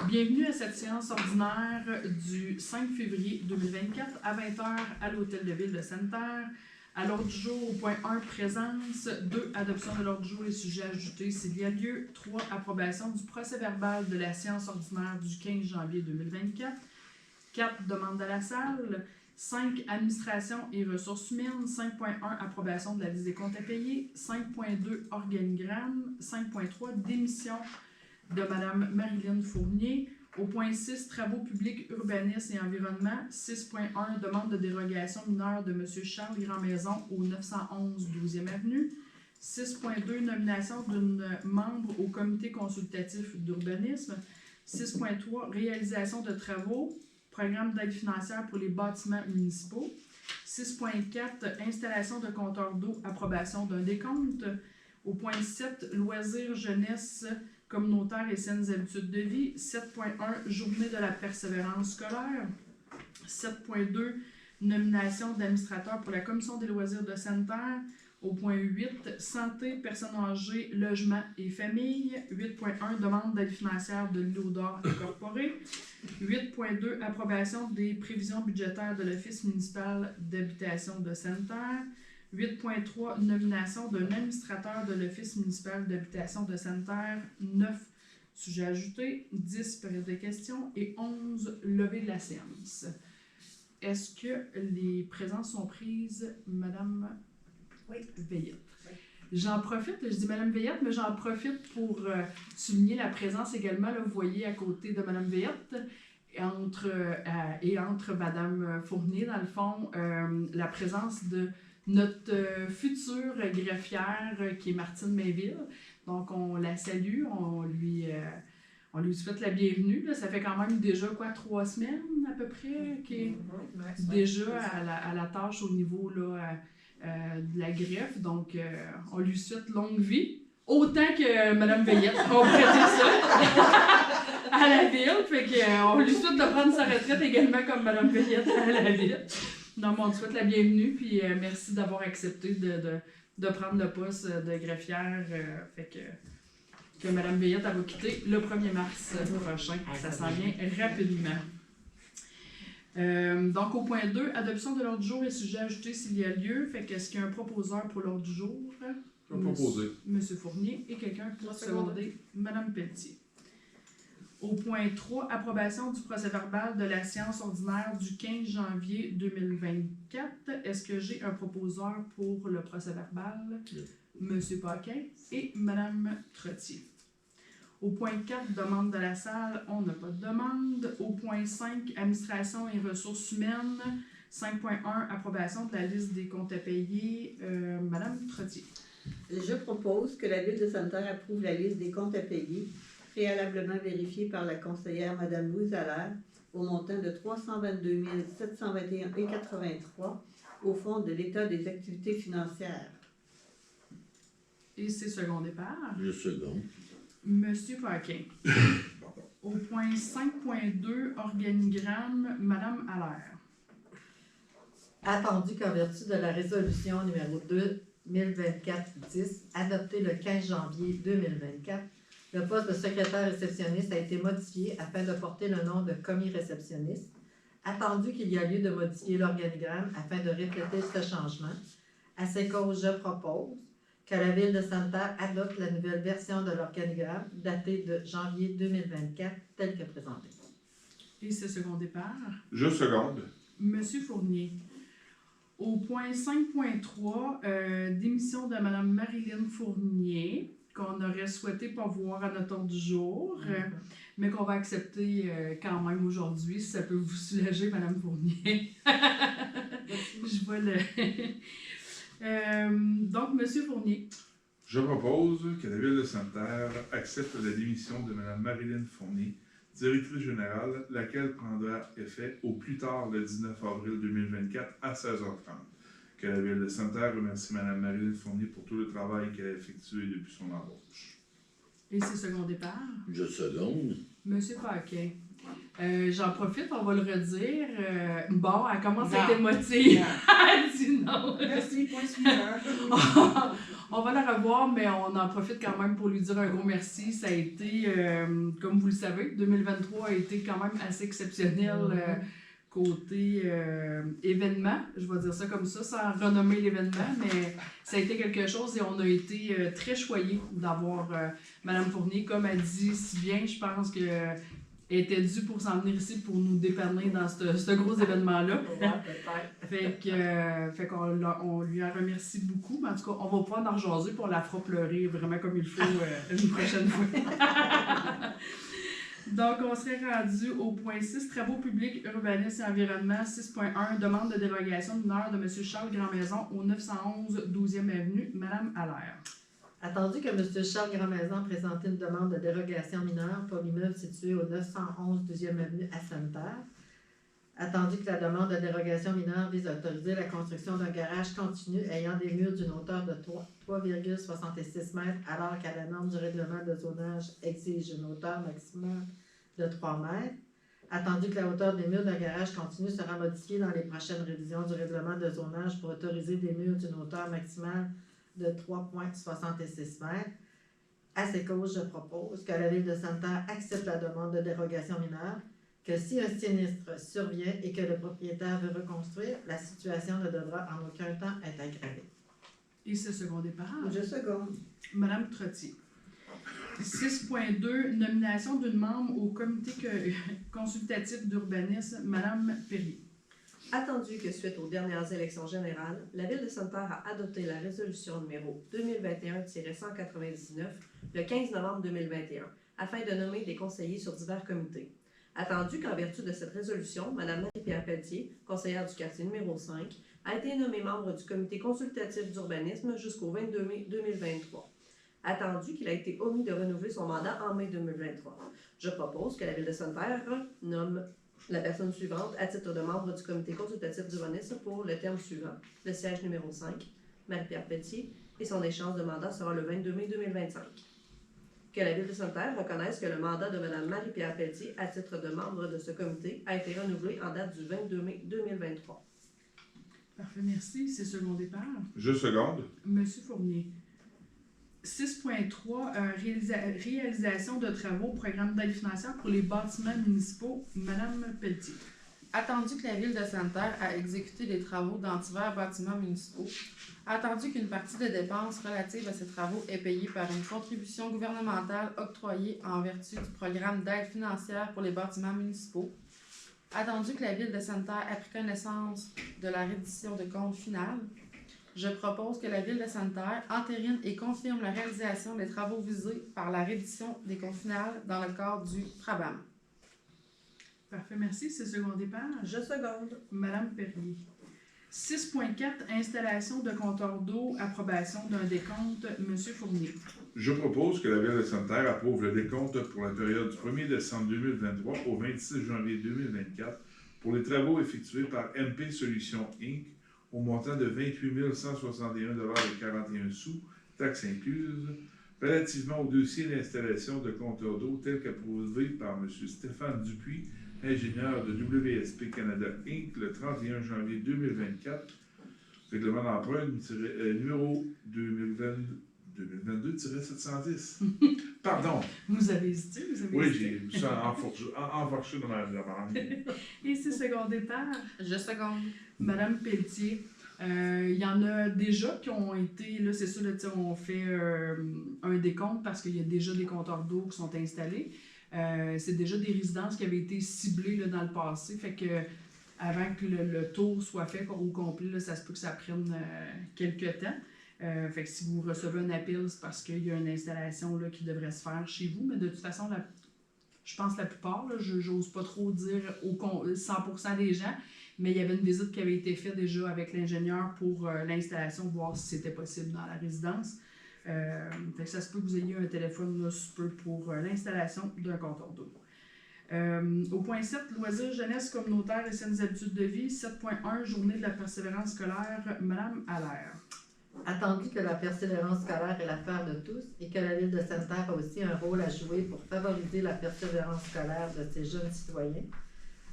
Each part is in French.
Bienvenue à cette séance ordinaire du 5 février 2024 à 20h à l'Hôtel de Ville de Sainte-Terre. À l'ordre du jour, au point 1, présence. 2, adoption de l'ordre du jour et sujets ajoutés s'il y a lieu. 3, approbation du procès-verbal de la séance ordinaire du 15 janvier 2024. 4, demande à la salle. 5, administration et ressources humaines. 5.1, approbation de la liste des comptes à payer. 5.2, organigramme. 5.3, démission de Mme Marilyn Fournier. Au point 6, travaux publics, urbanisme et environnement. 6.1, demande de dérogation mineure de M. Charles Grandmaison au 911 12e Avenue. 6.2, nomination d'une membre au comité consultatif d'urbanisme. 6.3, réalisation de travaux, programme d'aide financière pour les bâtiments municipaux. 6.4, installation de compteurs d'eau, approbation d'un décompte. Au point 7, loisirs, jeunesse, communautaire et saines habitudes de vie. 7.1, journée de la persévérance scolaire. 7.2, nomination d'administrateur pour la commission des loisirs de Sainte-Terre. Au point 8, santé, personnes âgées, logement et famille. 8.1, demande d'aide financière de l'îlot d'or incorporé. 8.2, approbation des prévisions budgétaires de l'Office municipal d'habitation de Sainte-Terre. 8.3, nomination d'un administrateur de l'Office municipal d'habitation de Sainte-Terre. 9, sujets ajoutés. 10, période de questions. Et 11, levée de la séance. Est-ce que les présences sont prises, Madame Veillette? Oui. J'en profite, je dis Madame Veillette, mais j'en profite pour souligner la présence également, là, vous voyez à côté de Madame Veillette, entre Madame Fournier, dans le fond, la présence de notre future greffière qui est Martine Mainville. Donc, on la salue, on lui souhaite la bienvenue. Là. Ça fait quand même déjà, 3 semaines à peu près qu'elle est déjà à la tâche au niveau là, de la greffe. Donc, on lui souhaite longue vie. Autant que Mme Veillette a prêté ça à la ville. Fait qu'on lui souhaite de prendre sa retraite également comme Mme Veillette à la ville. Donc, on te souhaite la bienvenue, puis merci d'avoir accepté de prendre le poste de greffière. Fait que Mme Veillette, elle va quitter le 1er mars prochain. Ça s'en vient rapidement. Donc, au point 2, adoption de l'ordre du jour et sujets ajoutés s'il y a lieu. Fait que est-ce qu'il y a un proposeur pour l'ordre du jour? Proposé. Monsieur Fournier et quelqu'un pour seconder Mme Pelletier. Au point 3, approbation du procès-verbal de la séance ordinaire du 15 janvier 2024. Est-ce que j'ai un proposeur pour le procès-verbal? Oui. Monsieur Paquin et Mme Trottier. Au point 4, demande de la salle, on n'a pas de demande. Au point 5, administration et ressources humaines. 5.1, approbation de la liste des comptes à payer. Mme Trottier. Je propose que la Ville de Sainte-Terre approuve la liste des comptes à payer, préalablement vérifiée par la conseillère Mme Louise Allaire, au montant de 322 721,83 au fond de l'État des activités financières. Et c'est secondé par? Je seconde. Monsieur Paquin. Au point 5.2, organigramme, Mme Allaire. Attendu qu'en vertu de la résolution numéro 2024-10, adoptée le 15 janvier 2024, le poste de secrétaire réceptionniste a été modifié afin de porter le nom de commis réceptionniste. Attendu qu'il y a lieu de modifier l'organigramme afin de refléter ce changement, à ces causes, je propose que la Ville de Sainte-Terre adopte la nouvelle version de l'organigramme datée de janvier 2024 telle que présentée. Et c'est secondé par? Je seconde. Monsieur Fournier. Au point 5.3, démission de Mme Marilyn Fournier, qu'on aurait souhaité pas voir à notre ordre du jour, mais qu'on va accepter quand même aujourd'hui, si ça peut vous soulager, Mme Fournier. Je vois le... donc, M. Fournier. Je propose que la Ville de Sainte-Terre accepte la démission de Mme Marilyn Fournier, directrice générale, laquelle prendra effet au plus tard le 19 avril 2024 à 16h30. Que la Ville de Sainte-Terre remercie Mme Marilyn Fournier pour tout le travail qu'elle a effectué depuis son embauche. Et c'est secondé par? Je seconde. M. Paquin. J'en profite, on va le redire. Bon, elle commence à Non. être émotive. Non. Elle dit non. Merci, point suivant. On va la revoir, mais on en profite quand même pour lui dire un gros merci. Ça a été, comme vous le savez, 2023 a été quand même assez exceptionnel côté événement. Je vais dire ça comme ça, sans renommer l'événement, mais ça a été quelque chose et on a été très choyés d'avoir Mme Fournier, comme elle dit si bien, je pense que elle était due pour s'en venir ici pour nous dépanner dans ce gros événement-là. Fait qu'on lui en remercie beaucoup. Mais en tout cas, on va pouvoir en rejaser pour la fera pleurer vraiment comme il faut une prochaine fois. Donc, on serait rendu au point 6, travaux publics, urbanisme et environnement, 6.1, demande de dérogation mineure de M. Charles Grandmaison au 911 12e Avenue, Mme Allaire. Attendu que M. Charles Grandmaison a présenté une demande de dérogation mineure pour l'immeuble situé au 911 12e Avenue à Sainte-Terre, attendu que la demande de dérogation mineure vise à autoriser la construction d'un garage continu ayant des murs d'une hauteur de 3,66 mètres, alors qu'à la norme du règlement de zonage exige une hauteur maximale de 3 mètres, attendu que la hauteur des murs d'un garage continu sera modifiée dans les prochaines révisions du règlement de zonage pour autoriser des murs d'une hauteur maximale de 3,66 mètres. À ces causes, je propose que la Ville de Sainte-Terre accepte la demande de dérogation mineure, que si un sinistre survient et que le propriétaire veut reconstruire, la situation ne devra en aucun temps être aggravée. Et c'est secondé par Je seconde. Mme Trottier. 6.2, nomination d'une membre au comité consultatif d'urbanisme, Mme Perrier. Attendu que suite aux dernières élections générales, la Ville de Sainte-Terre a adopté la résolution numéro 2021-199 le 15 novembre 2021 afin de nommer des conseillers sur divers comités. Attendu qu'en vertu de cette résolution, Mme Marie-Pierre Pelletier, conseillère du quartier numéro 5, a été nommée membre du comité consultatif d'urbanisme jusqu'au 22 mai 2023. Attendu qu'il a été omis de renouveler son mandat en mai 2023. Je propose que la Ville de Sainte-Terre nomme la personne suivante à titre de membre du comité consultatif d'urbanisme pour le terme suivant, le siège numéro 5, Marie-Pierre Pelletier, et son échéance de mandat sera le 22 mai 2025. Que la Ville de Sainte-Terre reconnaisse que le mandat de Mme Marie-Pierre Pelletier à titre de membre de ce comité a été renouvelé en date du 22 mai 2023. Parfait, merci. C'est secondé par Je seconde. M. Fournier. 6.3, réalisation de travaux, programme d'aide financière pour les bâtiments municipaux, Mme Pelletier. Attendu que la Ville de Sainte-Terre a exécuté des travaux dans divers bâtiments municipaux, attendu qu'une partie des dépenses relatives à ces travaux est payée par une contribution gouvernementale octroyée en vertu du programme d'aide financière pour les bâtiments municipaux, attendu que la Ville de Sainte-Terre a pris connaissance de la reddition de compte finale, je propose que la Ville de Sainte-Terre entérine et confirme la réalisation des travaux visés par la reddition des comptes finales dans le cadre du TRABAM. Parfait, merci. C'est secondé par Je seconde. Mme Perrier. 6.4, installation de compteur d'eau, approbation d'un décompte, M. Fournier. Je propose que la Ville de Sainte-Terre approuve le décompte pour la période du 1er décembre 2023 au 26 janvier 2024 pour les travaux effectués par MP Solutions Inc. au montant de 28 161,41 $, taxes incluses, relativement au dossier d'installation de compteurs d'eau tel qu'approuvé par M. Stéphane Dupuis, ingénieur de WSP Canada Inc. le 31 janvier 2024, règlement d'emprunt numéro 2022-710. Pardon. Vous avez hésité? Oui, j'ai ça enfourché dans ma demande. Et c'est secondé par Je seconde. Mme Pelletier. Il y en a déjà qui ont été, là c'est sûr, là, on fait un décompte parce qu'il y a déjà des compteurs d'eau qui sont installés. C'est déjà des résidences qui avaient été ciblées là, dans le passé. Fait que avant que le tour soit fait au complet, là, ça se peut que ça prenne quelques temps. Fait que si vous recevez un appel, c'est parce qu'il y a une installation là, qui devrait se faire chez vous. Mais de toute façon, je pense que la plupart, là, je n'ose pas trop dire 100% des gens, mais il y avait une visite qui avait été faite déjà avec l'ingénieur pour l'installation, voir si c'était possible dans la résidence. Fait que ça se peut que vous ayez un téléphone là, super pour l'installation d'un compteur d'eau. Au point 7, loisirs, jeunesse, communautaire et saines habitudes de vie. 7.1, journée de la persévérance scolaire, Mme Allaire. Attendu que la persévérance scolaire est l'affaire de tous et que la Ville de Sainte-Terre a aussi un rôle à jouer pour favoriser la persévérance scolaire de ses jeunes citoyens.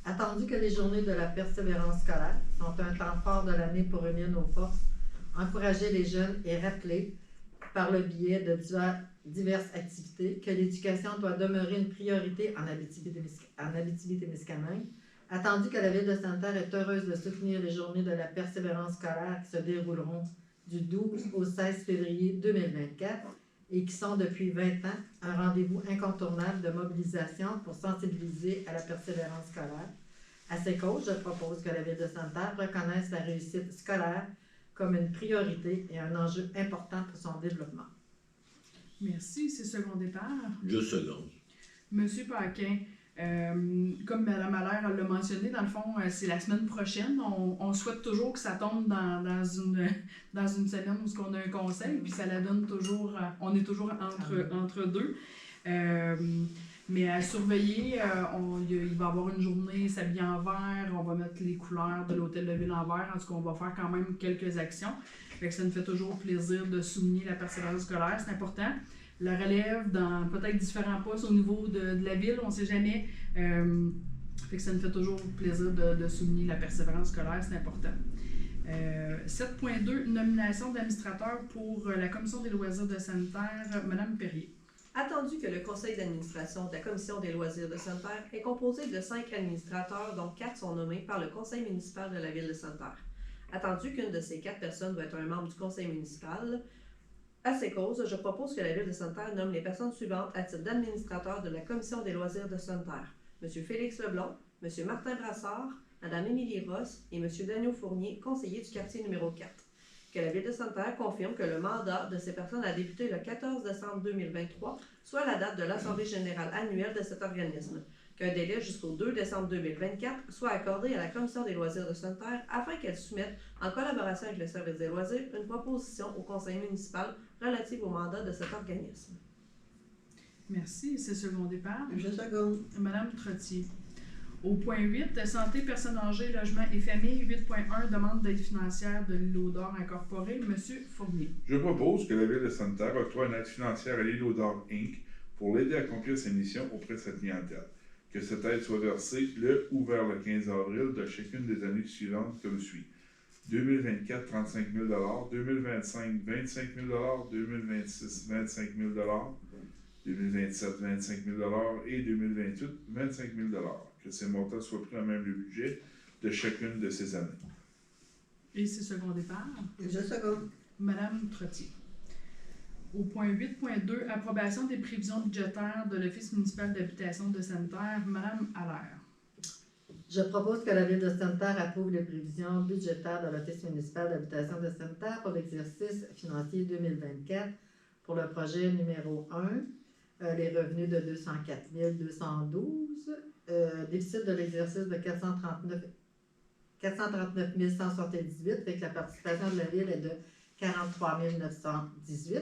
Attendu que les journées de la persévérance scolaire sont un temps fort de l'année pour unir nos forces, encourager les jeunes et rappeler, par le biais de diverses activités, que l'éducation doit demeurer une priorité en Abitibi-Témiscamingue. Attendu que la Ville de Sainte-Terre est heureuse de soutenir les journées de la persévérance scolaire qui se dérouleront du 12 au 16 février 2024 et qui sont depuis 20 ans un rendez-vous incontournable de mobilisation pour sensibiliser à la persévérance scolaire. À ces causes, je propose que la Ville de Sainte-Terre reconnaisse la réussite scolaire comme une priorité et un enjeu important pour son développement. Merci. C'est secondé par Je seconde. Monsieur Paquin. Comme Mme Allaire l'a mentionné, dans le fond, c'est la semaine prochaine. On souhaite toujours que ça tombe dans une semaine où on a un conseil, puis ça la donne toujours, on est toujours entre deux. Mais à surveiller, il va y avoir une journée s'habiller en vert, on va mettre les couleurs de l'hôtel de ville en vert, en tout cas, on va faire quand même quelques actions. Fait que ça nous fait toujours plaisir de souligner la persévérance scolaire, c'est important. La relève dans peut-être différents postes au niveau de la ville, on ne sait jamais. Fait que ça nous fait toujours plaisir de souligner la persévérance scolaire, c'est important. 7.2, nomination d'administrateur pour la Commission des loisirs de Sainte-Terre, Mme Perrier. Attendu que le conseil d'administration de la Commission des loisirs de Sainte-Terre est composé de 5 administrateurs, dont 4 sont nommés par le conseil municipal de la ville de Sainte-Terre. Attendu qu'une de ces 4 personnes doit être un membre du conseil municipal, à ces causes, je propose que la Ville de Sainte-Terre nomme les personnes suivantes à titre d'administrateurs de la Commission des loisirs de Sainte-Terre. M. Félix Leblond, M. Martin Brassard, Mme Émilie Ross et M. Daniel Fournier, conseiller du quartier numéro 4. Que la Ville de Sainte-Terre confirme que le mandat de ces personnes a débuté le 14 décembre 2023, soit la date de l'Assemblée générale annuelle de cet organisme. Qu'un délai jusqu'au 2 décembre 2024 soit accordé à la Commission des loisirs de Sainte-Terre afin qu'elle soumette, en collaboration avec le service des loisirs, une proposition au conseil municipal relative au mandat de cet organisme. Merci. C'est secondé par Je seconde. Mme Trottier. Au point 8, santé, personnes âgées, logement et famille. 8.1, demande d'aide financière de l'îlot d'Or incorporé. M. Fournier. Je propose que la Ville de Sainte-Terre octroie une aide financière à l'îlot d'Or Inc. pour l'aider à accomplir ses missions auprès de sa clientèle. Que cette aide soit versée le ou vers le 15 avril de chacune des années suivantes comme suit. 2024, 35 000 2025, 25 000 2026, 25 000 2027, 25 000 et 2028, 25 000 Que ces montants soient pris en même le budget de chacune de ces années. Et c'est secondé par Je seconde. Mme Trottier. Au point 8.2, approbation des prévisions budgétaires de l'Office municipal d'habitation de Sainte-Terre, Mme Allaire. Je propose que la Ville de Sainte-Terre approuve les prévisions budgétaires de l'Office municipal d'habitation de Sainte-Terre pour l'exercice financier 2024 pour le projet numéro 1, les revenus de 204 212, déficit de l'exercice de 439 178, avec la participation de la Ville est de 43 918.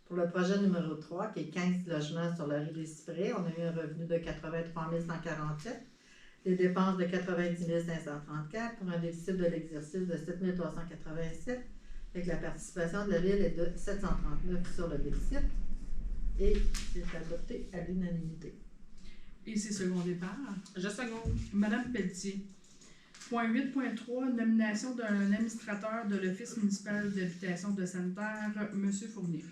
Pour le projet numéro 3, qui est 15 logements sur la rue des Cyprès, on a eu un revenu de 83 147, des dépenses de 90 534 pour un déficit de l'exercice de 7 387, avec la participation de la Ville est de 739 sur le déficit, et c'est adopté à l'unanimité. Et c'est secondé par Je seconde. Mme Pelletier. Point 8.3, nomination d'un administrateur de l'Office municipal d'habitation de Sainte-Terre, M. Fournier.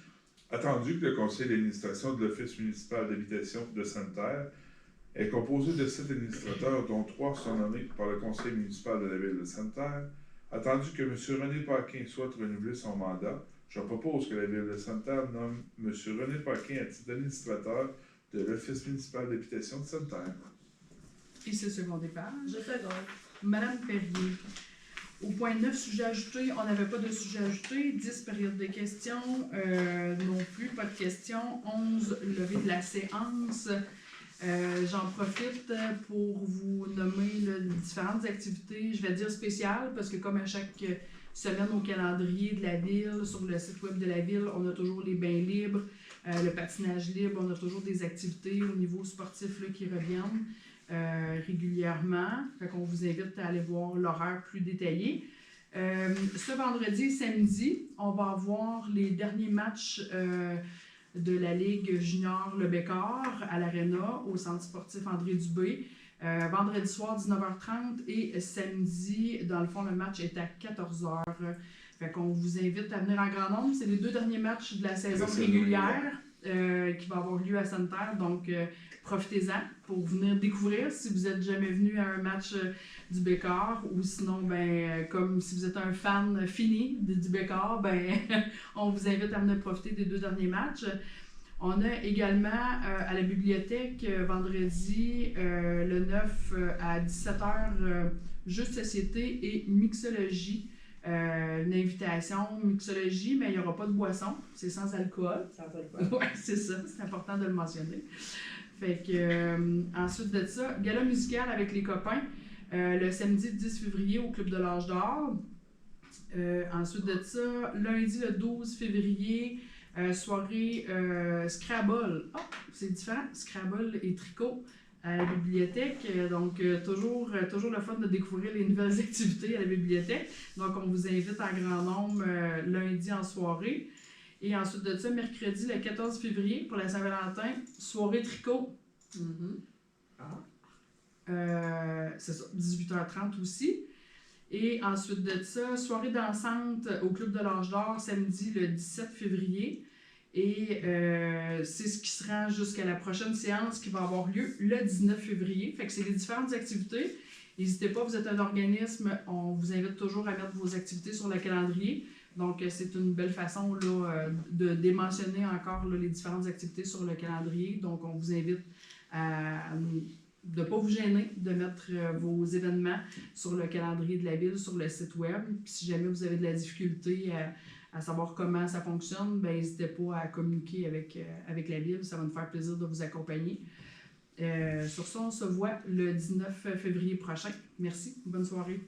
Attendu que le conseil d'administration de l'Office municipal d'habitation de Sainte-Terre est composé de 7 administrateurs, dont 3 sont nommés par le conseil municipal de la ville de Sainte-Terre, attendu que M. René Paquin souhaite renouveler son mandat, je propose que la ville de Sainte-Terre nomme M. René Paquin à titre d'administrateur de l'Office municipal d'habitation de Sainte-Terre. Et c'est secondé par Je seconde. Mme Perrier. Au point 9, sujet ajouté, on n'avait pas de sujet ajouté. 10, période de questions. Non plus, pas de questions. 11, levée de la séance. J'en profite pour vous nommer les différentes activités, je vais dire spéciales, parce que comme à chaque semaine au calendrier de la ville, sur le site web de la ville, on a toujours les bains libres, le patinage libre, on a toujours des activités au niveau sportif là, qui reviennent régulièrement. Fait qu'on vous invite à aller voir l'horaire plus détaillé. Ce vendredi et samedi, on va avoir les derniers matchs de la Ligue junior Le Bécor à l'Arena, au centre sportif André Dubé. Vendredi soir, 19h30 et samedi, dans le fond, le match est à 14h. Fait qu'on vous invite à venir en grand nombre. C'est les 2 derniers matchs de la saison régulière qui va avoir lieu à Sainte-Terre. Donc, profitez-en pour venir découvrir si vous n'êtes jamais venu à un match du Bécor ou sinon, comme si vous êtes un fan fini du Bécor, on vous invite à venir profiter des 2 derniers matchs. On a également à la bibliothèque vendredi le 9 à 17h jeux de société et mixologie. Une invitation mixologie, mais il n'y aura pas de boisson, c'est sans alcool. Ça va le faire. Oui, c'est ça, c'est important de le mentionner. Fait que, ensuite de ça, gala musical avec les copains le samedi 10 février au Club de l'Âge d'Or. Ensuite de ça, lundi le 12 février, soirée Scrabble. Oh, c'est différent, Scrabble et tricot à la bibliothèque. Donc, toujours le fun de découvrir les nouvelles activités à la bibliothèque. Donc, on vous invite en grand nombre lundi en soirée. Et ensuite de ça, mercredi le 14 février pour la Saint-Valentin, soirée tricot. C'est ça, 18h30 aussi. Et ensuite de ça, soirée dansante au Club de l'Âge d'Or, samedi le 17 février. Et c'est ce qui se rend jusqu'à la prochaine séance qui va avoir lieu le 19 février. Fait que c'est les différentes activités. N'hésitez pas, vous êtes un organisme, on vous invite toujours à mettre vos activités sur le calendrier. Donc, c'est une belle façon là, de démentionner encore là, les différentes activités sur le calendrier. Donc, on vous invite de ne pas vous gêner de mettre vos événements sur le calendrier de la ville, sur le site web. Puis, si jamais vous avez de la difficulté à savoir comment ça fonctionne, n'hésitez pas à communiquer avec la ville. Ça va nous faire plaisir de vous accompagner. Sur ça, on se voit le 19 février prochain. Merci. Bonne soirée.